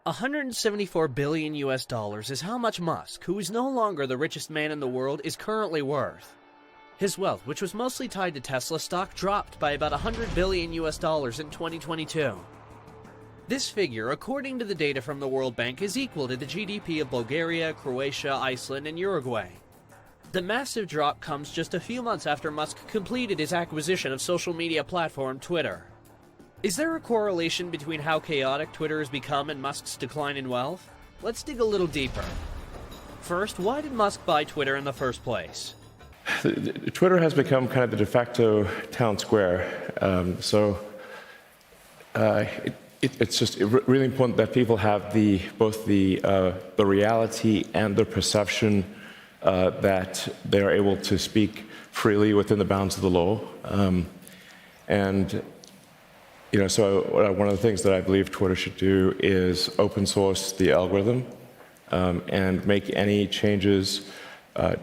$174 billion is how much Musk, who is no longer the richest man in the world, is currently worth. His wealth, which was mostly tied to Tesla stock, dropped by about $100 billion in 2022. This figure, according to the data from the World Bank, is equal to the GDP of Bulgaria, Croatia, Iceland, and Uruguay. The massive drop comes just a few months after Musk completed his acquisition of social media platform Twitter. Is there a correlation between how chaotic Twitter has become and Musk's decline in wealth? Let's dig a little deeper. First, why did Musk buy Twitter in the first place? Twitter has become kind of the de facto town square. It's just really important that people have both the reality and the perception that they are able to speak freely within the bounds of the law. So one of the things that I believe Twitter should do is open source the algorithm and make any changes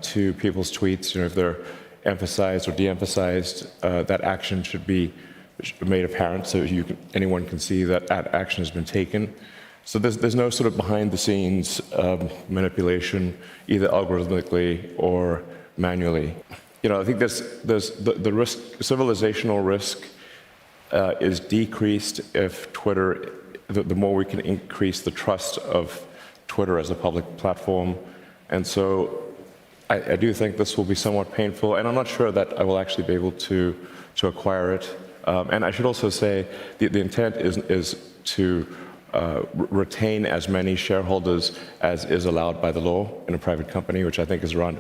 to people's tweets. If they're emphasized or de-emphasized, that action should be made apparent so anyone can see that action has been taken. So there's no sort of behind-the-scenes manipulation, either algorithmically or manually. I think there's the risk, civilizational risk, is decreased if Twitter, the more we can increase the trust of Twitter as a public platform. And so I do think this will be somewhat painful, and I'm not sure that I will actually be able to acquire it. And I should also say the intent is to retain as many shareholders as is allowed by the law in a private company, which I think is around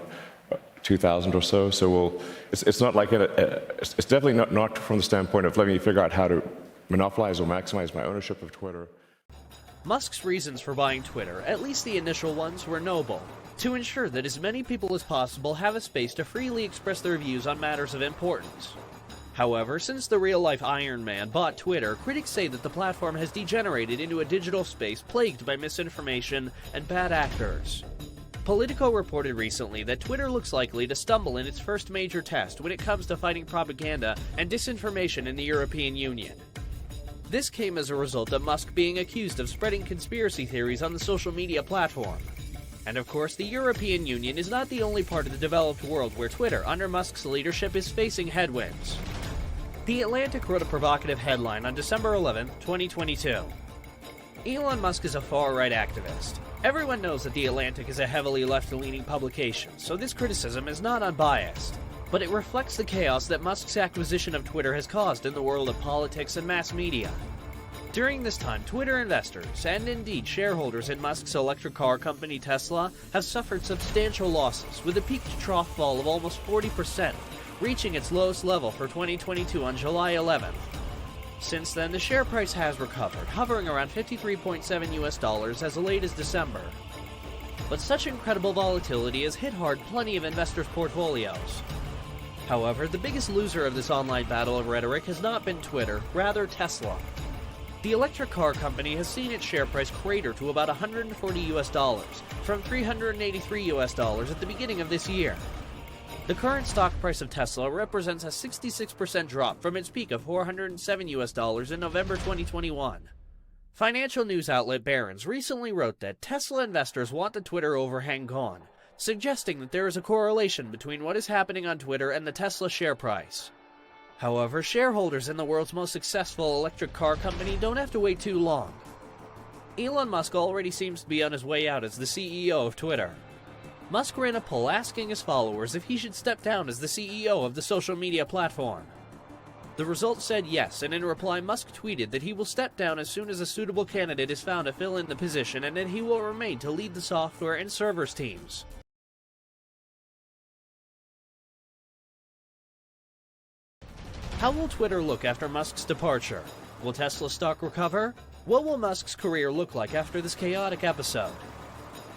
2,000 or so. So it's not like it's definitely not from the standpoint of let me figure out how to monopolize or maximize my ownership of Twitter. Musk's reasons for buying Twitter, at least the initial ones, were noble: to ensure that as many people as possible have a space to freely express their views on matters of importance. However, since the real-life Iron Man bought Twitter, critics say that the platform has degenerated into a digital space plagued by misinformation and bad actors. Politico reported recently that Twitter looks likely to stumble in its first major test when it comes to fighting propaganda and disinformation in the European Union. This came as a result of Musk being accused of spreading conspiracy theories on the social media platform. And of course, the European Union is not the only part of the developed world where Twitter, under Musk's leadership, is facing headwinds. The Atlantic wrote a provocative headline on December 11, 2022. Elon Musk is a far-right activist. Everyone knows that The Atlantic is a heavily left-leaning publication, so this criticism is not unbiased. But it reflects the chaos that Musk's acquisition of Twitter has caused in the world of politics and mass media. During this time, Twitter investors, and indeed shareholders in Musk's electric car company Tesla, have suffered substantial losses, with a peak-to-trough fall of almost 40%, reaching its lowest level for 2022 on July 11th. Since then, the share price has recovered, hovering around $53.7 as late as December. But such incredible volatility has hit hard plenty of investors' portfolios. However, the biggest loser of this online battle of rhetoric has not been Twitter, rather Tesla. The electric car company has seen its share price crater to about $140 from $383 at the beginning of this year. The current stock price of Tesla represents a 66% drop from its peak of $407 in November 2021. Financial news outlet Barron's recently wrote that Tesla investors want the Twitter overhang gone, suggesting that there is a correlation between what is happening on Twitter and the Tesla share price. However, shareholders in the world's most successful electric car company don't have to wait too long. Elon Musk already seems to be on his way out as the CEO of Twitter. Musk ran a poll asking his followers if he should step down as the CEO of the social media platform. The results said yes, and in reply Musk tweeted that he will step down as soon as a suitable candidate is found to fill in the position, and that he will remain to lead the software and servers teams. How will Twitter look after Musk's departure? Will Tesla stock recover? What will Musk's career look like after this chaotic episode?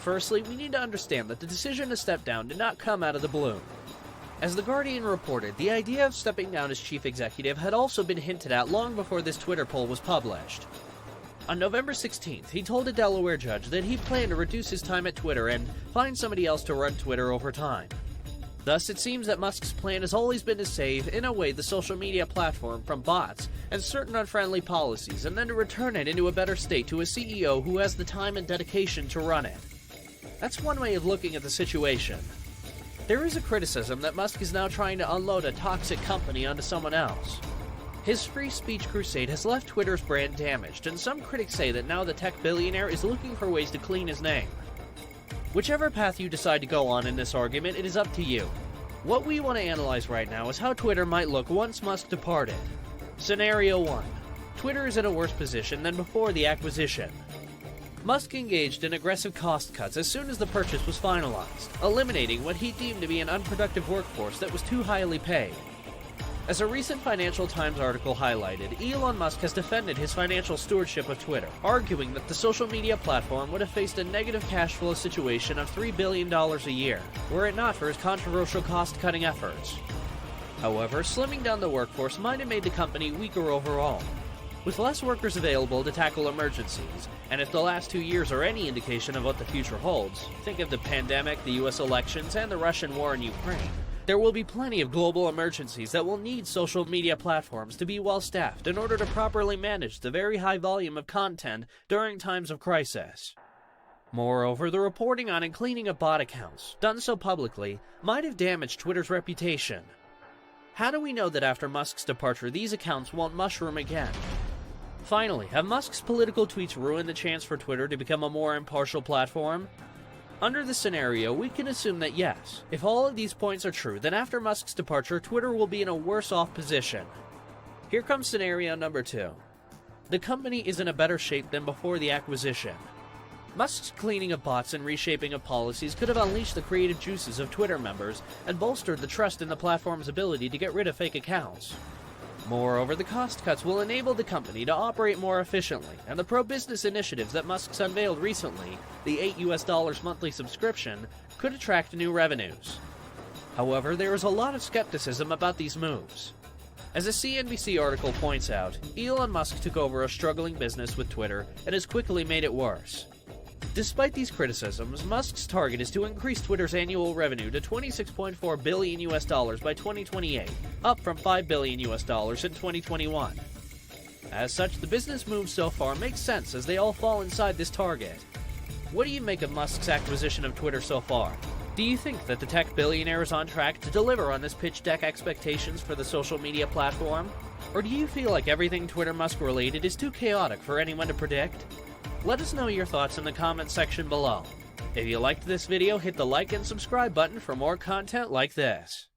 Firstly, we need to understand that the decision to step down did not come out of the blue. As The Guardian reported, the idea of stepping down as chief executive had also been hinted at long before this Twitter poll was published. On November 16th, he told a Delaware judge that he planned to reduce his time at Twitter and find somebody else to run Twitter over time. Thus, it seems that Musk's plan has always been to save, in a way, the social media platform from bots and certain unfriendly policies, and then to return it into a better state to a CEO who has the time and dedication to run it. That's one way of looking at the situation. There is a criticism that Musk is now trying to unload a toxic company onto someone else. His free speech crusade has left Twitter's brand damaged, and some critics say that now the tech billionaire is looking for ways to clean his name. Whichever path you decide to go on in this argument, it is up to you. What we want to analyze right now is how Twitter might look once Musk departed. Scenario 1. Twitter is in a worse position than before the acquisition. Musk engaged in aggressive cost cuts as soon as the purchase was finalized, eliminating what he deemed to be an unproductive workforce that was too highly paid. As a recent Financial Times article highlighted, Elon Musk has defended his financial stewardship of Twitter, arguing that the social media platform would have faced a negative cash flow situation of $3 billion a year, were it not for his controversial cost-cutting efforts. However, slimming down the workforce might have made the company weaker overall. With less workers available to tackle emergencies, and if the last 2 years are any indication of what the future holds, think of the pandemic, the US elections, and the Russian war in Ukraine, there will be plenty of global emergencies that will need social media platforms to be well-staffed in order to properly manage the very high volume of content during times of crisis. Moreover, the reporting on and cleaning of bot accounts, done so publicly, might have damaged Twitter's reputation. How do we know that after Musk's departure these accounts won't mushroom again? Finally, have Musk's political tweets ruined the chance for Twitter to become a more impartial platform? Under this scenario, we can assume that yes, if all of these points are true, then after Musk's departure, Twitter will be in a worse-off position. Here comes scenario number 2. The company is in a better shape than before the acquisition. Musk's cleaning of bots and reshaping of policies could have unleashed the creative juices of Twitter members and bolstered the trust in the platform's ability to get rid of fake accounts. Moreover, the cost cuts will enable the company to operate more efficiently, and the pro-business initiatives that Musk's unveiled recently, the $8 monthly subscription, could attract new revenues. However, there is a lot of skepticism about these moves. As a CNBC article points out, Elon Musk took over a struggling business with Twitter and has quickly made it worse. Despite these criticisms, Musk's target is to increase Twitter's annual revenue to $26.4 billion by 2028, up from $5 billion in 2021. As such, the business moves so far make sense as they all fall inside this target. What do you make of Musk's acquisition of Twitter so far? Do you think that the tech billionaire is on track to deliver on his pitch deck expectations for the social media platform? Or do you feel like everything Twitter Musk related is too chaotic for anyone to predict? Let us know your thoughts in the comments section below. If you liked this video, hit the like and subscribe button for more content like this.